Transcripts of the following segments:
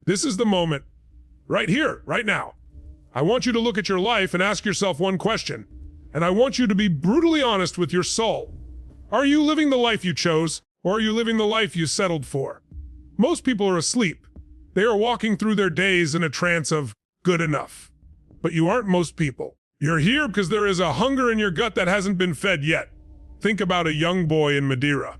This is the moment. Right here, right now. I want you to look at your life and ask yourself one question. And I want you to be brutally honest with your soul. Are you living the life you chose, or are you living the life you settled for? Most people are asleep. They are walking through their days in a trance of good enough. But you aren't most people. You're here because there is a hunger in your gut that hasn't been fed yet. Think about a young boy in Madeira.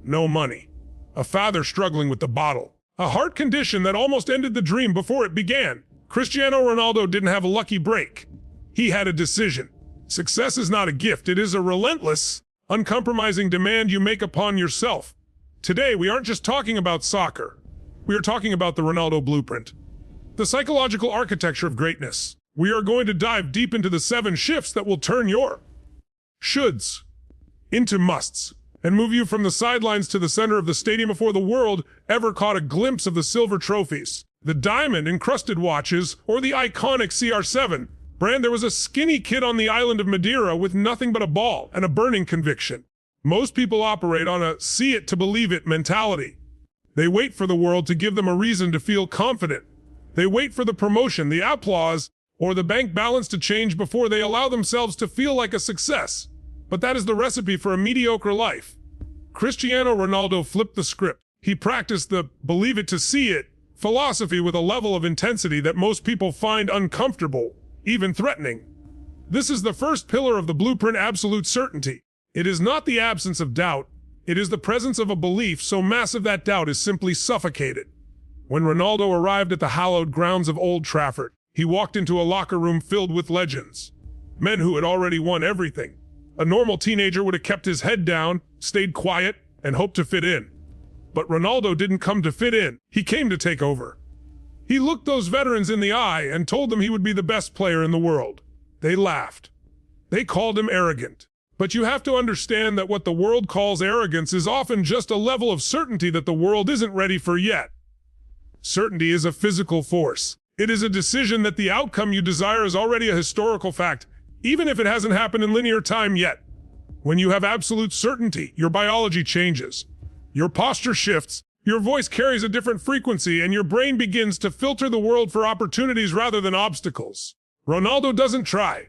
No money. A father struggling with the bottle. A heart condition that almost ended the dream before it began. Cristiano Ronaldo didn't have a lucky break. He had a decision. Success is not a gift. It is a relentless, uncompromising demand you make upon yourself. Today, we aren't just talking about soccer. We are talking about the Ronaldo Blueprint. The psychological architecture of greatness. We are going to dive deep into the 7 shifts that will turn your shoulds into musts and move you from the sidelines to the center of the stadium before the world ever caught a glimpse of the silver trophies, the diamond-encrusted watches, or the iconic CR7 brand. There was a skinny kid on the island of Madeira with nothing but a ball and a burning conviction. Most people operate on a see it to believe it mentality. They wait for the world to give them a reason to feel confident. They wait for the promotion, the applause, or the bank balance to change before they allow themselves to feel like a success. But that is the recipe for a mediocre life. Cristiano Ronaldo flipped the script. He practiced the believe it to see it philosophy with a level of intensity that most people find uncomfortable, even threatening. This is the first pillar of the blueprint: absolute certainty. It is not the absence of doubt. It is the presence of a belief so massive that doubt is simply suffocated. When Ronaldo arrived at the hallowed grounds of Old Trafford, he walked into a locker room filled with legends. Men who had already won everything. A normal teenager would have kept his head down, stayed quiet, and hoped to fit in. But Ronaldo didn't come to fit in. He came to take over. He looked those veterans in the eye and told them he would be the best player in the world. They laughed. They called him arrogant. But you have to understand that what the world calls arrogance is often just a level of certainty that the world isn't ready for yet. Certainty is a physical force. It is a decision that the outcome you desire is already a historical fact, even if it hasn't happened in linear time yet. When you have absolute certainty, your biology changes. Your posture shifts, your voice carries a different frequency, and your brain begins to filter the world for opportunities rather than obstacles. Ronaldo doesn't try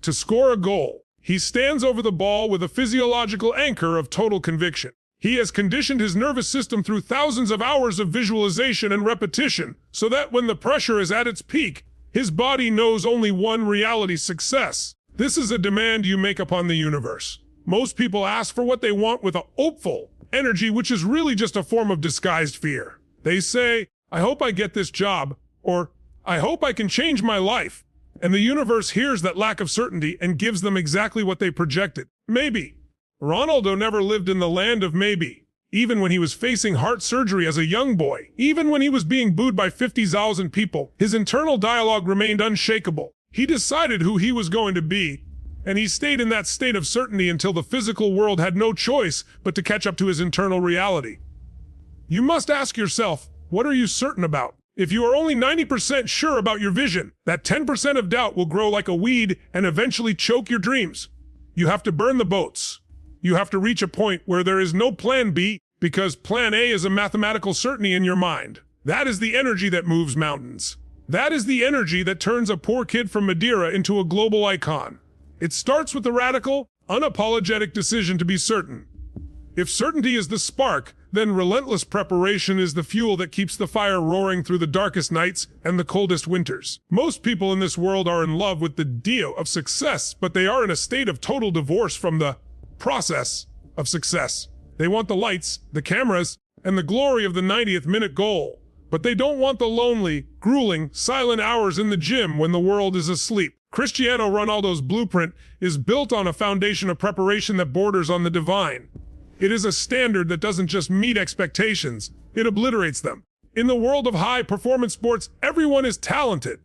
to score a goal. He stands over the ball with a physiological anchor of total conviction. He has conditioned his nervous system through thousands of hours of visualization and repetition, so that when the pressure is at its peak, his body knows only one reality: success. This is a demand you make upon the universe. Most people ask for what they want with a hopeful energy, which is really just a form of disguised fear. They say, I hope I get this job, or I hope I can change my life. And the universe hears that lack of certainty and gives them exactly what they projected. Maybe. Ronaldo never lived in the land of maybe. Even when he was facing heart surgery as a young boy, even when he was being booed by 50,000 people, his internal dialogue remained unshakable. He decided who he was going to be, and he stayed in that state of certainty until the physical world had no choice but to catch up to his internal reality. You must ask yourself, what are you certain about? If you are only 90% sure about your vision, that 10% of doubt will grow like a weed and eventually choke your dreams. You have to burn the boats. You have to reach a point where there is no plan B, because plan A is a mathematical certainty in your mind. That is the energy that moves mountains. That is the energy that turns a poor kid from Madeira into a global icon. It starts with the radical, unapologetic decision to be certain. If certainty is the spark, then relentless preparation is the fuel that keeps the fire roaring through the darkest nights and the coldest winters. Most people in this world are in love with the idea of success, but they are in a state of total divorce from the process of success. They want the lights, the cameras, and the glory of the 90th minute goal, but they don't want the lonely, grueling, silent hours in the gym when the world is asleep. Cristiano Ronaldo's blueprint is built on a foundation of preparation that borders on the divine. It is a standard that doesn't just meet expectations, it obliterates them. In the world of high-performance sports, everyone is talented.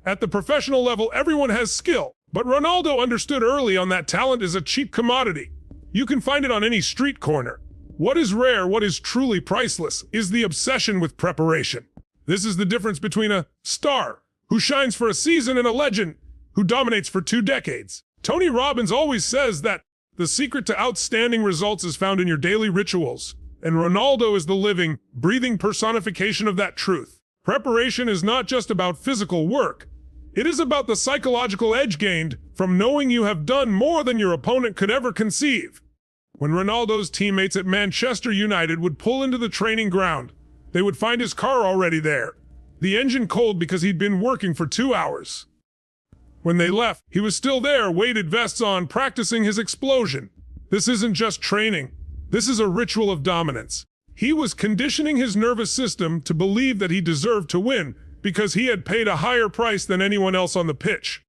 At the professional level, everyone has skill. But Ronaldo understood early on that talent is a cheap commodity. You can find it on any street corner. What is rare, what is truly priceless, is the obsession with preparation. This is the difference between a star who shines for a season and a legend who dominates for 2 decades. Tony Robbins always says that the secret to outstanding results is found in your daily rituals, and Ronaldo is the living, breathing personification of that truth. Preparation is not just about physical work. It is about the psychological edge gained from knowing you have done more than your opponent could ever conceive. When Ronaldo's teammates at Manchester United would pull into the training ground, they would find his car already there, the engine cold because he'd been working for 2 hours. When they left, he was still there, weighted vests on, practicing his explosion. This isn't just training. This is a ritual of dominance. He was conditioning his nervous system to believe that he deserved to win because he had paid a higher price than anyone else on the pitch.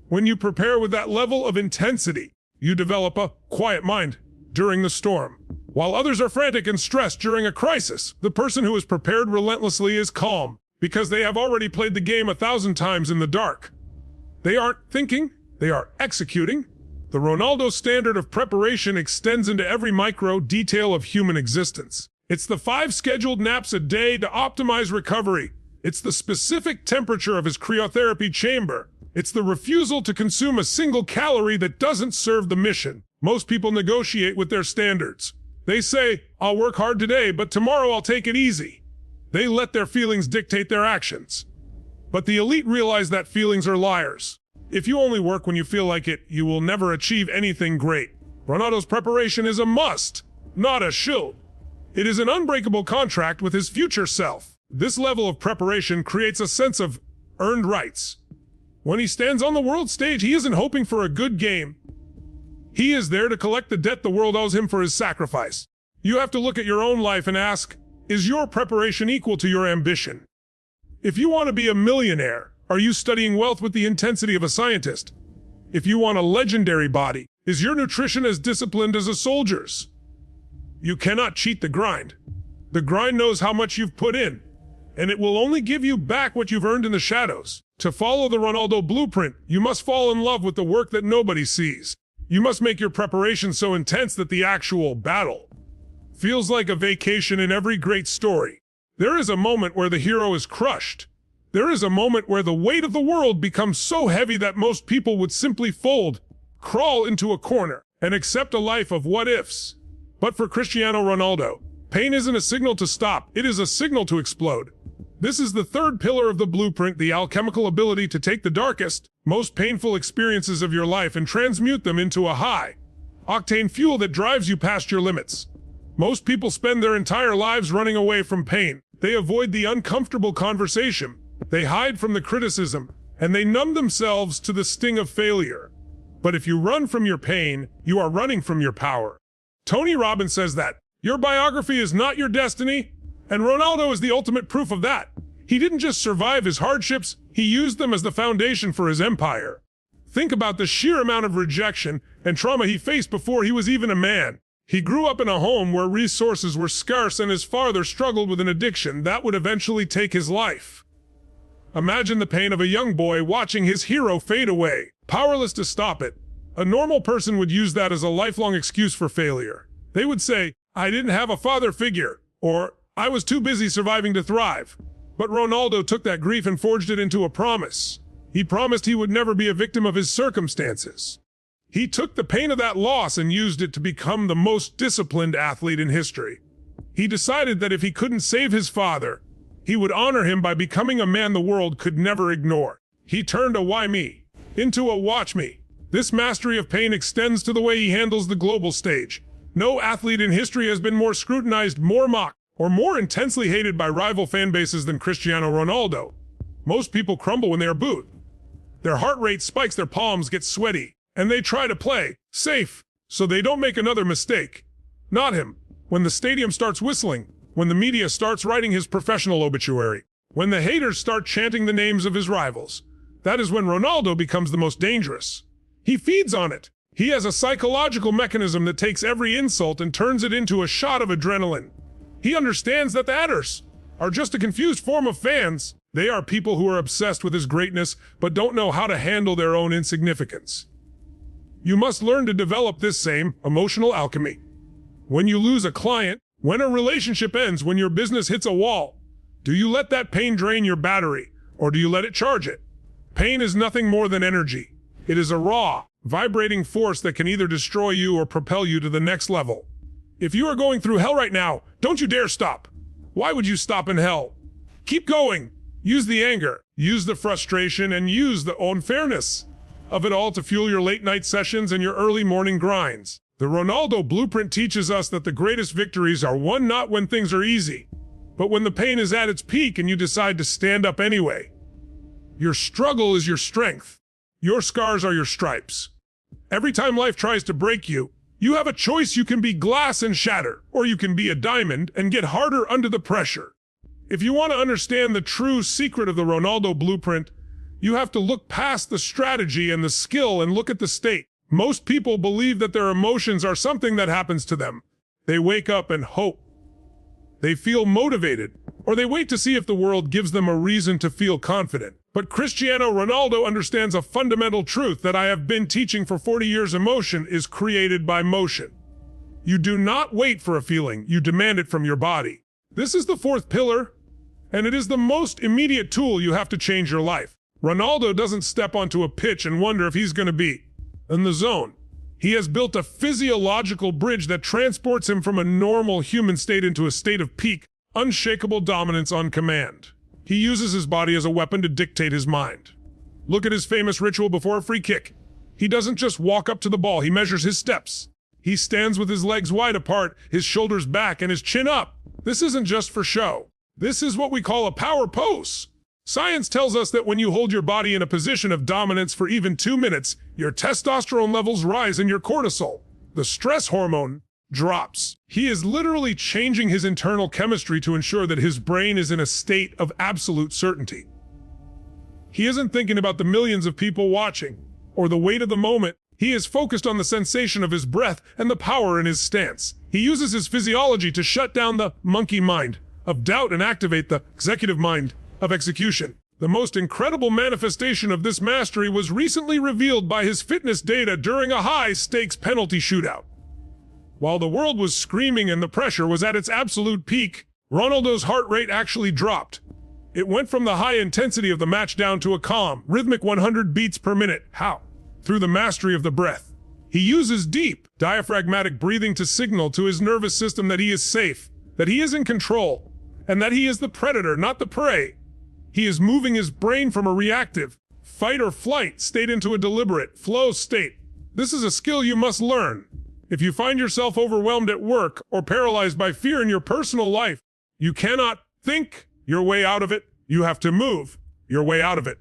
When you prepare with that level of intensity, you develop a quiet mind during the storm. While others are frantic and stressed during a crisis, the person who is prepared relentlessly is calm because they have already played the game 1,000 times in the dark. They aren't thinking, they are executing. The Ronaldo standard of preparation extends into every micro detail of human existence. It's the 5 scheduled naps a day to optimize recovery. It's the specific temperature of his cryotherapy chamber. It's the refusal to consume a single calorie that doesn't serve the mission. Most people negotiate with their standards. They say, I'll work hard today, but tomorrow I'll take it easy. They let their feelings dictate their actions. But the elite realize that feelings are liars. If you only work when you feel like it, you will never achieve anything great. Ronaldo's preparation is a must, not a should. It is an unbreakable contract with his future self. This level of preparation creates a sense of earned rights. When he stands on the world stage, he isn't hoping for a good game. He is there to collect the debt the world owes him for his sacrifice. You have to look at your own life and ask, is your preparation equal to your ambition? If you want to be a millionaire, are you studying wealth with the intensity of a scientist? If you want a legendary body, is your nutrition as disciplined as a soldier's? You cannot cheat the grind. The grind knows how much you've put in, and it will only give you back what you've earned in the shadows. To follow the Ronaldo blueprint, you must fall in love with the work that nobody sees. You must make your preparation so intense that the actual battle feels like a vacation in every great story. There is a moment where the hero is crushed. There is a moment where the weight of the world becomes so heavy that most people would simply fold, crawl into a corner, and accept a life of what-ifs. But for Cristiano Ronaldo, pain isn't a signal to stop, it is a signal to explode. This is the third pillar of the blueprint, the alchemical ability to take the darkest, most painful experiences of your life and transmute them into a high-octane fuel that drives you past your limits. Most people spend their entire lives running away from pain. They avoid the uncomfortable conversation. They hide from the criticism, and they numb themselves to the sting of failure. But if you run from your pain, you are running from your power. Tony Robbins says that your biography is not your destiny, and Ronaldo is the ultimate proof of that. He didn't just survive his hardships, he used them as the foundation for his empire. Think about the sheer amount of rejection and trauma he faced before he was even a man. He grew up in a home where resources were scarce, and his father struggled with an addiction that would eventually take his life. Imagine the pain of a young boy watching his hero fade away, powerless to stop it. A normal person would use that as a lifelong excuse for failure. They would say, I didn't have a father figure, or I was too busy surviving to thrive. But Ronaldo took that grief and forged it into a promise. He promised he would never be a victim of his circumstances. He took the pain of that loss and used it to become the most disciplined athlete in history. He decided that if he couldn't save his father, he would honor him by becoming a man the world could never ignore. He turned a why me into a watch me. This mastery of pain extends to the way he handles the global stage. No athlete in history has been more scrutinized, more mocked, or more intensely hated by rival fan bases than Cristiano Ronaldo. Most people crumble when they are booed. Their heart rate spikes, their palms get sweaty, and they try to play safe so they don't make another mistake. Not him. When the stadium starts whistling, when the media starts writing his professional obituary, when the haters start chanting the names of his rivals, that is when Ronaldo becomes the most dangerous. He feeds on it. He has a psychological mechanism that takes every insult and turns it into a shot of adrenaline. He understands that the haters are just a confused form of fans. They are people who are obsessed with his greatness but don't know how to handle their own insignificance. You must learn to develop this same emotional alchemy. When you lose a client, when a relationship ends, when your business hits a wall, do you let that pain drain your battery, or do you let it charge it? Pain is nothing more than energy. It is a raw, vibrating force that can either destroy you or propel you to the next level. If you are going through hell right now, don't you dare stop. Why would you stop in hell? Keep going. Use the anger, use the frustration, and use the unfairness of it all to fuel your late night sessions and your early morning grinds. The Ronaldo Blueprint teaches us that the greatest victories are won not when things are easy, but when the pain is at its peak and you decide to stand up anyway. Your struggle is your strength. Your scars are your stripes. Every time life tries to break you, you have a choice. You can be glass and shatter, or you can be a diamond and get harder under the pressure. If you want to understand the true secret of the Ronaldo Blueprint, you have to look past the strategy and the skill and look at the state. Most people believe that their emotions are something that happens to them. They wake up and hope. They feel motivated, or they wait to see if the world gives them a reason to feel confident. But Cristiano Ronaldo understands a fundamental truth that I have been teaching for 40 years. Emotion is created by motion. You do not wait for a feeling, you demand it from your body. This is the fourth pillar, and it is the most immediate tool you have to change your life. Ronaldo doesn't step onto a pitch and wonder if he's going to be in the zone. He has built a physiological bridge that transports him from a normal human state into a state of peak, unshakable dominance on command. He uses his body as a weapon to dictate his mind. Look at his famous ritual before a free kick. He doesn't just walk up to the ball, he measures his steps. He stands with his legs wide apart, his shoulders back, and his chin up. This isn't just for show. This is what we call a power pose. Science tells us that when you hold your body in a position of dominance for even 2 minutes, your testosterone levels rise and your cortisol, the stress hormone, drops. He is literally changing his internal chemistry to ensure that his brain is in a state of absolute certainty. He isn't thinking about the millions of people watching or the weight of the moment. He is focused on the sensation of his breath and the power in his stance. He uses his physiology to shut down the monkey mind of doubt and activate the executive mind of execution. The most incredible manifestation of this mastery was recently revealed by his fitness data during a high-stakes penalty shootout. While the world was screaming and the pressure was at its absolute peak, Ronaldo's heart rate actually dropped. It went from the high intensity of the match down to a calm, rhythmic 100 beats per minute. How? Through the mastery of the breath. He uses deep, diaphragmatic breathing to signal to his nervous system that he is safe, that he is in control, and that he is the predator, not the prey. He is moving his brain from a reactive, fight or flight state into a deliberate, flow state. This is a skill you must learn. If you find yourself overwhelmed at work or paralyzed by fear in your personal life, you cannot think your way out of it. You have to move your way out of it.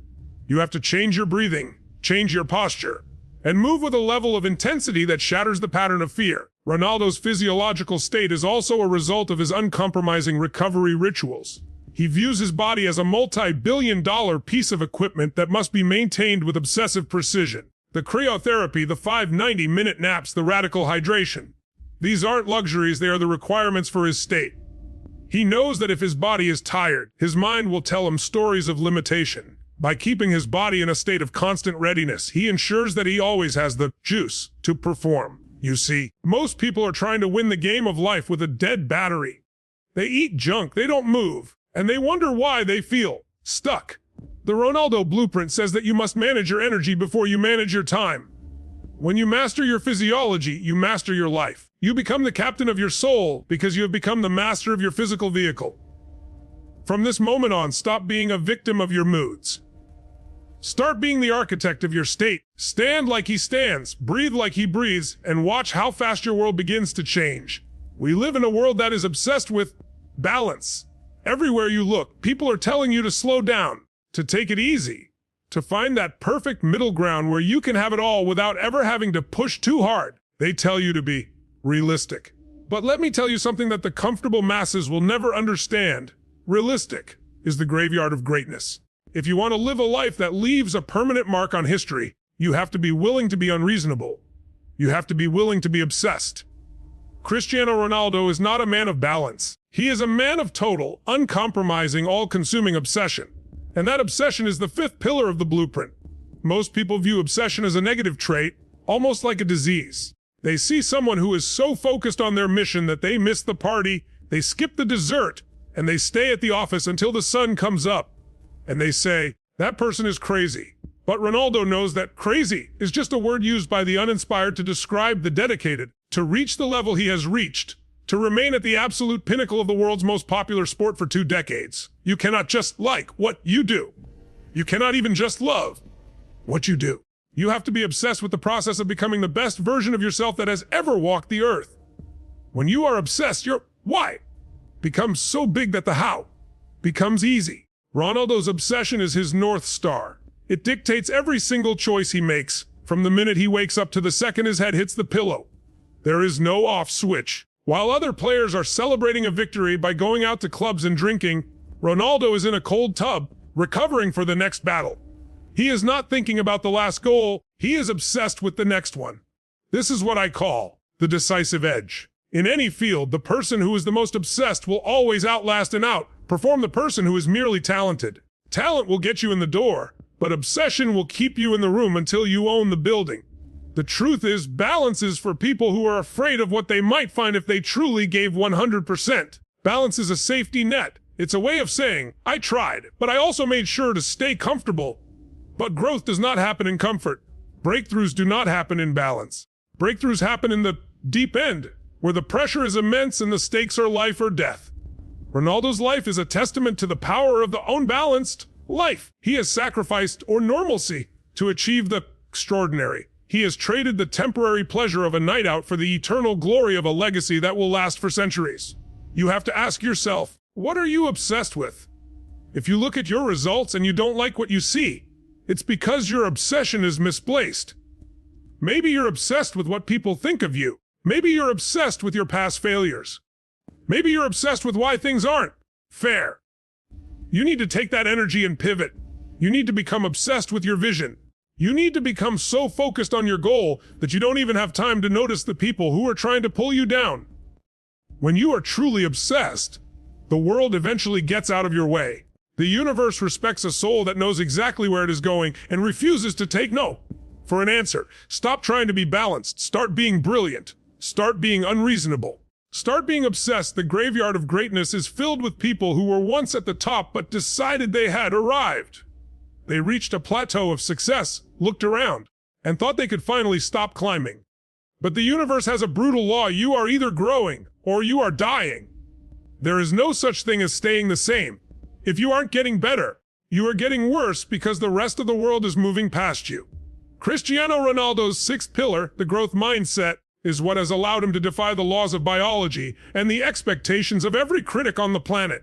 You have to change your breathing, change your posture, and move with a level of intensity that shatters the pattern of fear. Ronaldo's physiological state is also a result of his uncompromising recovery rituals. He views his body as a multi-billion-dollar piece of equipment that must be maintained with obsessive precision. The cryotherapy, the 5 90-minute naps, the radical hydration. These aren't luxuries, they are the requirements for his state. He knows that if his body is tired, his mind will tell him stories of limitation. By keeping his body in a state of constant readiness, he ensures that he always has the juice to perform. You see, most people are trying to win the game of life with a dead battery. They eat junk, they don't move, and they wonder why they feel stuck. The Ronaldo Blueprint says that you must manage your energy before you manage your time. When you master your physiology, you master your life. You become the captain of your soul because you have become the master of your physical vehicle. From this moment on, stop being a victim of your moods. Start being the architect of your state. Stand like he stands, breathe like he breathes, and watch how fast your world begins to change. We live in a world that is obsessed with balance. Everywhere you look, people are telling you to slow down, to take it easy, to find that perfect middle ground where you can have it all without ever having to push too hard. They tell you to be realistic. But let me tell you something that the comfortable masses will never understand. Realistic is the graveyard of greatness. If you want to live a life that leaves a permanent mark on history, you have to be willing to be unreasonable. You have to be willing to be obsessed. Cristiano Ronaldo is not a man of balance. He is a man of total, uncompromising, all-consuming obsession. And that obsession is the fifth pillar of the blueprint. Most people view obsession as a negative trait, almost like a disease. They see someone who is so focused on their mission that they miss the party, they skip the dessert, and they stay at the office until the sun comes up. And they say, that person is crazy. But Ronaldo knows that crazy is just a word used by the uninspired to describe the dedicated. To reach the level he has reached, To remain at the absolute pinnacle of the world's most popular sport for 2 decades, you cannot just like what you do. You cannot even just love what you do. You have to be obsessed with the process of becoming the best version of yourself that has ever walked the earth. When you are obsessed, your why becomes so big that the how becomes easy. Ronaldo's obsession is his North Star. It dictates every single choice he makes, from the minute he wakes up to the second his head hits the pillow. There is no off switch. While other players are celebrating a victory by going out to clubs and drinking, Ronaldo is in a cold tub, recovering for the next battle. He is not thinking about the last goal, he is obsessed with the next one. This is what I call the decisive edge. In any field, the person who is the most obsessed will always outlast and outperform the person who is merely talented. Talent will get you in the door, but obsession will keep you in the room until you own the building. The truth is, balance is for people who are afraid of what they might find if they truly gave 100%. Balance is a safety net. It's a way of saying, I tried, but I also made sure to stay comfortable. But growth does not happen in comfort. Breakthroughs do not happen in balance. Breakthroughs happen in the deep end, where the pressure is immense and the stakes are life or death. Ronaldo's life is a testament to the power of the unbalanced life. He has sacrificed normalcy to achieve the extraordinary. He has traded the temporary pleasure of a night out for the eternal glory of a legacy that will last for centuries. You have to ask yourself, what are you obsessed with? If you look at your results and you don't like what you see, it's because your obsession is misplaced. Maybe you're obsessed with what people think of you. Maybe you're obsessed with your past failures. Maybe you're obsessed with why things aren't fair. You need to take that energy and pivot. You need to become obsessed with your vision. You need to become so focused on your goal that you don't even have time to notice the people who are trying to pull you down. When you are truly obsessed, the world eventually gets out of your way. The universe respects a soul that knows exactly where it is going and refuses to take no for an answer. Stop trying to be balanced. Start being brilliant. Start being unreasonable. Start being obsessed. The graveyard of greatness is filled with people who were once at the top but decided they had arrived. They reached a plateau of success, looked around, and thought they could finally stop climbing. But the universe has a brutal law. You are either growing or you are dying. There is no such thing as staying the same. If you aren't getting better, you are getting worse because the rest of the world is moving past you. Cristiano Ronaldo's 6th pillar, the growth mindset, is what has allowed him to defy the laws of biology and the expectations of every critic on the planet.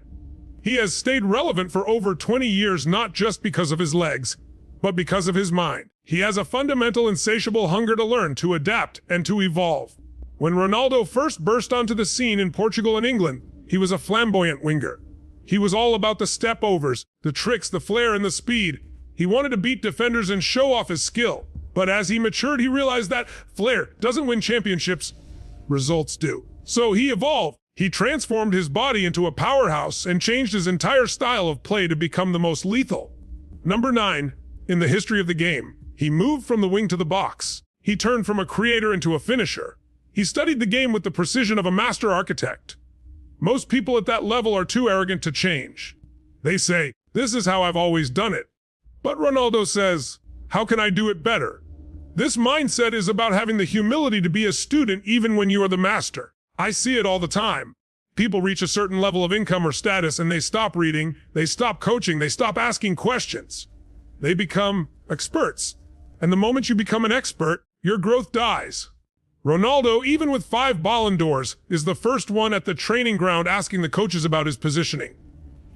He has stayed relevant for over 20 years not just because of his legs, but because of his mind. He has a fundamental insatiable hunger to learn, to adapt, and to evolve. When Ronaldo first burst onto the scene in Portugal and England, he was a flamboyant winger. He was all about the step-overs, the tricks, the flair, and the speed. He wanted to beat defenders and show off his skill. But as he matured, he realized that flair doesn't win championships, results do. So he evolved. He transformed his body into a powerhouse and changed his entire style of play to become the most lethal. Number 9, in the history of the game, he moved from the wing to the box. He turned from a creator into a finisher. He studied the game with the precision of a master architect. Most people at that level are too arrogant to change. They say, this is how I've always done it. But Ronaldo says, how can I do it better? This mindset is about having the humility to be a student even when you are the master. I see it all the time. People reach a certain level of income or status and they stop reading, they stop coaching, they stop asking questions. They become experts. And the moment you become an expert, your growth dies. Ronaldo, even with 5 Ballon d'Ors, is the first one at the training ground asking the coaches about his positioning.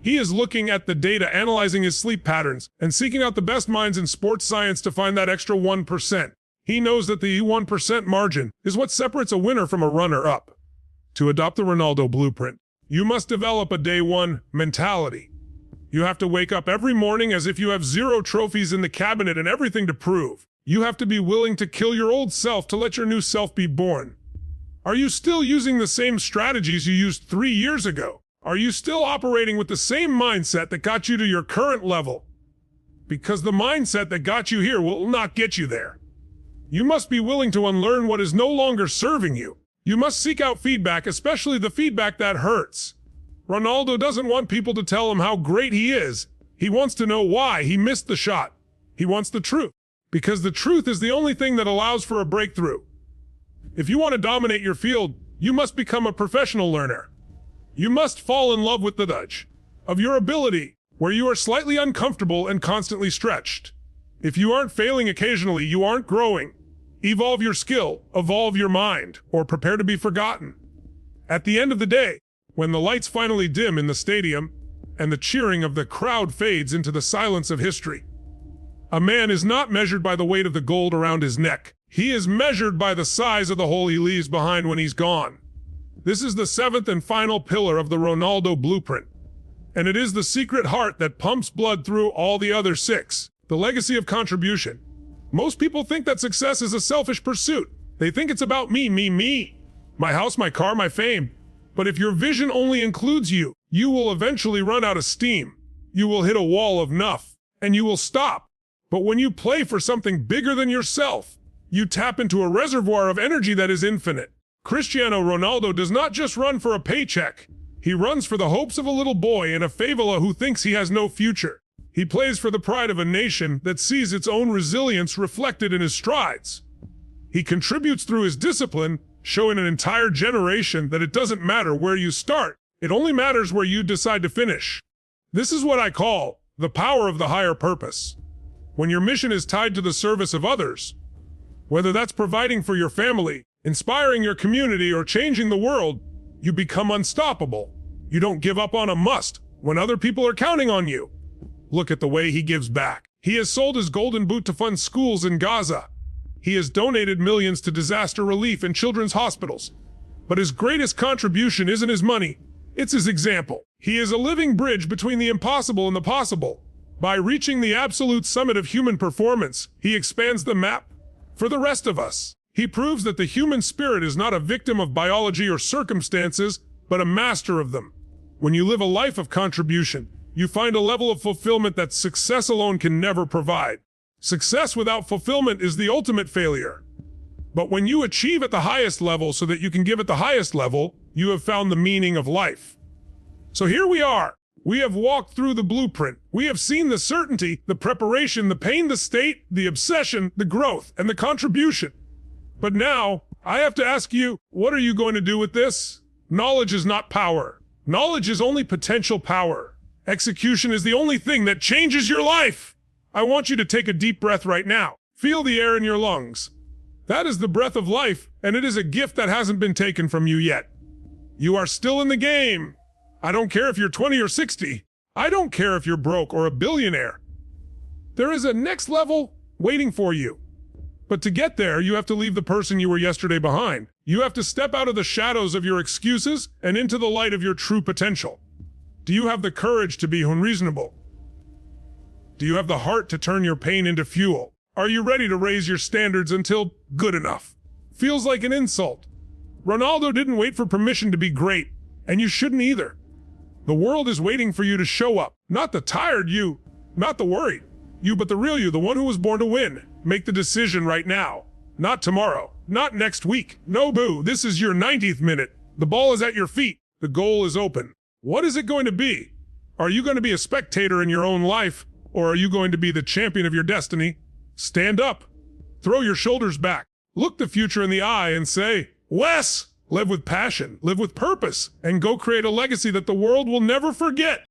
He is looking at the data, analyzing his sleep patterns, and seeking out the best minds in sports science to find that extra 1%. He knows that the 1% margin is what separates a winner from a runner-up. To adopt the Ronaldo blueprint, you must develop a day one mentality. You have to wake up every morning as if you have 0 trophies in the cabinet and everything to prove. You have to be willing to kill your old self to let your new self be born. Are you still using the same strategies you used 3 years ago? Are you still operating with the same mindset that got you to your current level? Because the mindset that got you here will not get you there. You must be willing to unlearn what is no longer serving you. You must seek out feedback, especially the feedback that hurts. Ronaldo doesn't want people to tell him how great he is. He wants to know why he missed the shot. He wants the truth, because the truth is the only thing that allows for a breakthrough. If you want to dominate your field, You must become a professional learner. You must fall in love with the nudge of your ability, where you are slightly uncomfortable and constantly stretched. If you aren't failing occasionally, you aren't growing. Evolve your skill, evolve your mind, or prepare to be forgotten. At the end of the day, when the lights finally dim in the stadium and the cheering of the crowd fades into the silence of history, a man is not measured by the weight of the gold around his neck. He is measured by the size of the hole he leaves behind when he's gone. This is the seventh and final pillar of the Ronaldo Blueprint, and it is the secret heart that pumps blood through all the other six. The legacy of contribution. Most people think that success is a selfish pursuit. They think it's about me, me, me. My house, my car, my fame. But if your vision only includes you, you will eventually run out of steam. You will hit a wall of enough, and you will stop. But when you play for something bigger than yourself, you tap into a reservoir of energy that is infinite. Cristiano Ronaldo does not just run for a paycheck. He runs for the hopes of a little boy in a favela who thinks he has no future. He plays for the pride of a nation that sees its own resilience reflected in his strides. He contributes through his discipline, showing an entire generation that it doesn't matter where you start, it only matters where you decide to finish. This is what I call the power of the higher purpose. When your mission is tied to the service of others, whether that's providing for your family, inspiring your community, or changing the world, you become unstoppable. You don't give up on a must when other people are counting on you. Look at the way he gives back. He has sold his golden boot to fund schools in Gaza. He has donated millions to disaster relief in children's hospitals. But his greatest contribution isn't his money, it's his example. He is a living bridge between the impossible and the possible. By reaching the absolute summit of human performance, he expands the map for the rest of us. He proves that the human spirit is not a victim of biology or circumstances, but a master of them. When you live a life of contribution, you find a level of fulfillment that success alone can never provide. Success without fulfillment is the ultimate failure. But when you achieve at the highest level so that you can give at the highest level, you have found the meaning of life. So here we are. We have walked through the blueprint. We have seen the certainty, the preparation, the pain, the state, the obsession, the growth, and the contribution. But now, I have to ask you, what are you going to do with this? Knowledge is not power. Knowledge is only potential power. Execution is the only thing that changes your life. I want you to take a deep breath right now. Feel the air in your lungs. That is the breath of life, and it is a gift that hasn't been taken from you yet. You are still in the game. I don't care if you're 20 or 60. I don't care if you're broke or a billionaire. There is a next level waiting for you. But to get there, you have to leave the person you were yesterday behind. You have to step out of the shadows of your excuses and into the light of your true potential. Do you have the courage to be unreasonable? Do you have the heart to turn your pain into fuel? Are you ready to raise your standards until good enough feels like an insult? Ronaldo didn't wait for permission to be great, and you shouldn't either. The world is waiting for you to show up. Not the tired you, not the worried you, but the real you, the one who was born to win. Make the decision right now. Not tomorrow, not next week. No, boo, this is your 90th minute. The ball is at your feet. The goal is open. What is it going to be? Are you going to be a spectator in your own life, or are you going to be the champion of your destiny? Stand up. Throw your shoulders back. Look the future in the eye and say, Wes! Live with passion, live with purpose, and go create a legacy that the world will never forget.